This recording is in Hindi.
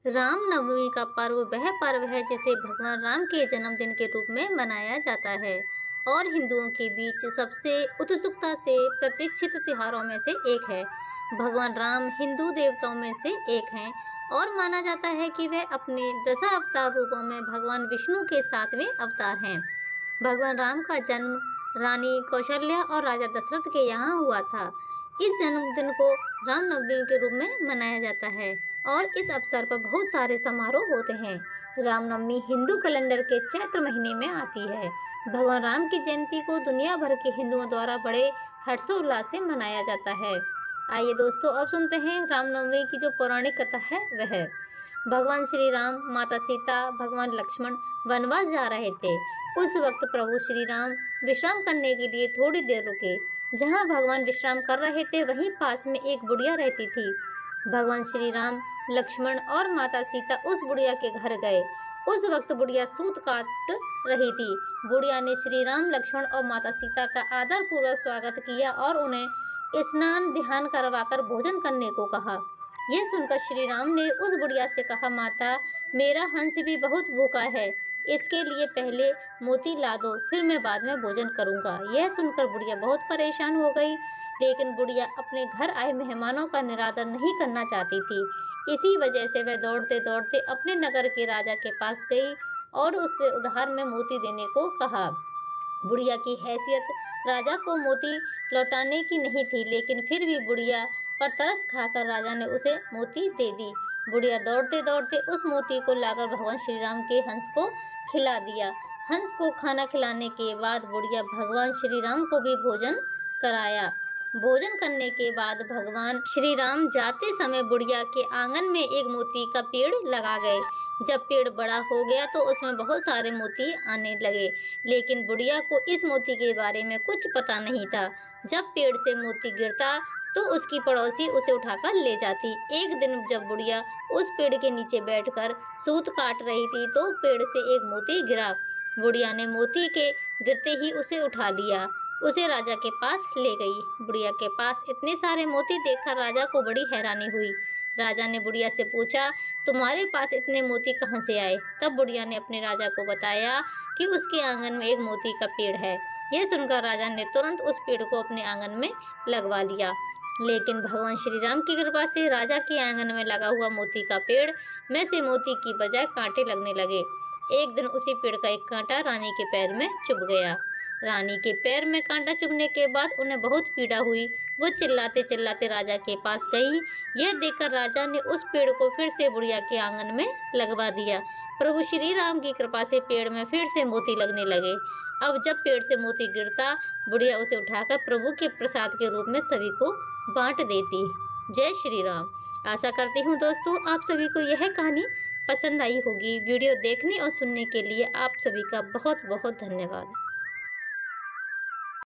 रामनवमी का पर्व वह पर्व है जिसे भगवान राम के जन्मदिन के रूप में मनाया जाता है और हिंदुओं के बीच सबसे उत्सुकता से प्रतीक्षित त्योहारों में से एक है। भगवान राम हिंदू देवताओं में से एक हैं और माना जाता है कि वे अपने दशावतार रूपों में भगवान विष्णु के सातवें अवतार हैं। भगवान राम का जन्म रानी कौशल्या और राजा दशरथ के यहाँ हुआ था। इस जन्मदिन को रामनवमी के रूप में मनाया जाता है और इस अवसर पर बहुत सारे समारोह होते हैं। रामनवमी हिंदू कैलेंडर के चैत्र महीने में आती है। भगवान राम की जयंती को दुनिया भर के हिंदुओं द्वारा बड़े हर्षोल्लास से मनाया जाता है। आइए दोस्तों, अब सुनते हैं रामनवमी की जो पौराणिक कथा है वह। भगवान श्री राम, माता सीता, भगवान लक्ष्मण वनवास जा रहे थे। उस वक्त प्रभु श्री राम विश्राम करने के लिए थोड़ी देर रुके। जहाँ भगवान विश्राम कर रहे थे वहीं पास में एक बुढ़िया रहती थी। भगवान श्री राम, लक्ष्मण और माता सीता उस बुढ़िया के घर गए। उस वक्त बुढ़िया सूत काट रही थी। बुढ़िया ने श्री राम, लक्ष्मण और माता सीता का आदर पूर्वक स्वागत किया और उन्हें स्नान ध्यान करवाकर भोजन करने को कहा। यह सुनकर श्री राम ने उस बुढ़िया से कहा, माता, मेरा हंस भी बहुत भूखा है, इसके लिए पहले मोती ला दो, फिर मैं बाद में भोजन करूंगा। यह सुनकर बुढ़िया बहुत परेशान हो गई, लेकिन बुढ़िया अपने घर आए मेहमानों का निरादर नहीं करना चाहती थी। इसी वजह से वह दौड़ते दौड़ते अपने नगर के राजा के पास गई और उससे उधार में मोती देने को कहा। बुढ़िया की हैसियत राजा को मोती लौटाने की नहीं थी, लेकिन फिर भी बुढ़िया पर तरस खाकर राजा ने उसे मोती दे दी। बुढ़िया दौड़ते दौड़ते उस मोती को लाकर भगवान श्री राम के हंस को खिला दिया। हंस को खाना खिलाने के बाद बुढ़िया भगवान श्री राम को भी भोजन कराया। भोजन करने के बाद भगवान श्री राम जाते समय बुढ़िया के आंगन में एक मोती का पेड़ लगा गए। जब पेड़ बड़ा हो गया तो उसमें बहुत सारे मोती आने लगे, लेकिन बुढ़िया को इस मोती के बारे में कुछ पता नहीं था। जब पेड़ से मोती गिरता तो उसकी पड़ोसी उसे उठाकर ले जाती। एक दिन जब बुढ़िया उस पेड़ के नीचे बैठकर सूत काट रही थी तो पेड़ से एक मोती गिरा। बुढ़िया ने मोती के गिरते ही उसे उठा लिया, उसे राजा के पास ले गई। बुढ़िया के पास इतने सारे मोती देखकर राजा को बड़ी हैरानी हुई। राजा ने बुढ़िया से पूछा, तुम्हारे पास इतने मोती कहाँ से आए? तब बुढ़िया ने अपने राजा को बताया कि उसके आंगन में एक मोती का पेड़ है। यह सुनकर राजा ने तुरंत उस पेड़ को अपने आंगन में लगवा लिया। लेकिन भगवान श्री राम की कृपा से राजा के आंगन में लगा हुआ मोती का पेड़ में से मोती की बजाय कांटे लगने लगे। एक दिन उसी पेड़ का एक कांटा रानी के पैर में चुभ गया। रानी के पैर में कांटा चुभने के बाद उन्हें बहुत पीड़ा हुई। वो चिल्लाते चिल्लाते राजा के पास गई। यह देखकर राजा ने उस पेड़ को फिर से बुढ़िया के आंगन में लगवा दिया। प्रभु श्री राम की कृपा से पेड़ में फिर से मोती लगने लगे। अब जब पेड़ से मोती गिरता, बुढ़िया उसे उठाकर प्रभु के प्रसाद के रूप में सभी को बांट देती। जय श्री राम। आशा करती हूँ दोस्तों आप सभी को यह कहानी पसंद आई होगी। वीडियो देखने और सुनने के लिए आप सभी का बहुत बहुत धन्यवाद।